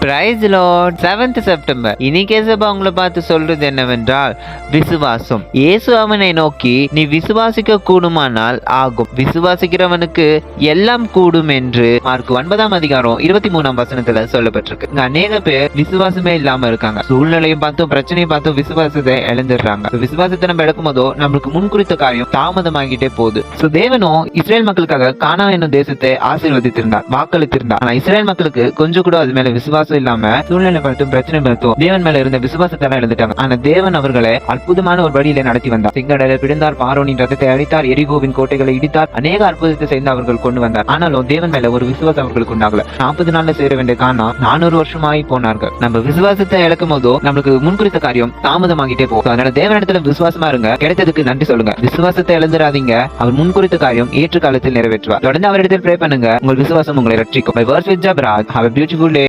Price Lord. 7th September. இன்னைக்கு ஏசப்பா உங்களை பார்த்து சொல்றது என்னவென்றால் விசுவாசம். இயேசு அவனை நோக்கி, நீ விசுவாசிக்க கூடுமானால் ஆகும், விசுவாசிக்கிறவனுக்கு எல்லாம் கூடும் என்று மார்க் 9:23 சொல்லப்பட்டிருக்கு. இங்க அநேக பேர் விசுவாசமே இல்லாம இருக்காங்க. சூழ்நிலையை பார்த்தும் பிரச்சனையை பார்த்தும் விசுவாசத்தை இழந்துடுறாங்க. விசுவாசத்தை நம்ம இழக்கும் போதோ நம்மளுக்கு முன்குறித்த காரியம் தாமதமாகிட்டே போகுது. தேவனும் இஸ்ரேல் மக்களுக்காக கானான் என்னும் தேசத்தை ஆசீர்வதித்திருந்தார், வாக்களித்திருந்தார். ஆனா இஸ்ரேல் மக்களுக்கு கொஞ்சம் கூட அது மேல விசுவாசம் இல்லாம சூழ்நிலை பார்த்தும் பிரச்சனை பார்த்தும் தேவன் மேல இருந்த விசுவாசத்தை இழந்துட்டாங்க. ஆனா தேவன் அவர்களை அற்புதமான ஒரு வழியில நடத்தி வந்தார். சிங்கடலை பிடிந்தார், பார்வோனின் ரதத்தை அழித்தார், எரிகோவின் கோட்டைகளை இடித்தார், அநேக அற்புதத்தை செய்து அவர்கள் கொண்டு வந்தார். ஆனாலும் தேவன் மேல ஒரு விசுவாசம் அவர்களுக்கு உண்டாகல. 40 நாள்ல சேர வேண்டிய காரணம் 400 வருஷமாயி போனார்கள். நம்ம விசுவாசத்தை இழக்கும் போதோ நம்மளுக்கு முன்குறித்த காரியம் தாமதமாகிட்டே போகும். அதனால தேவனிடத்துல விசுவாசமா இருங்க, கிடைத்ததுக்கு நன்றி சொல்லுங்க. விசுவாசத்தை இழந்துடாதீங்க. அவர் முன்குறித்த காரியம் ஏற்ற காலத்தில் நிறைவேற்றுவார். தொடர்ந்து அவரிடத்தில் ப்ரே பண்ணுங்க, உங்கள் விசுவாசம் உங்களை ரட்சிக்கும். My words with Jabra. Have a beautiful day.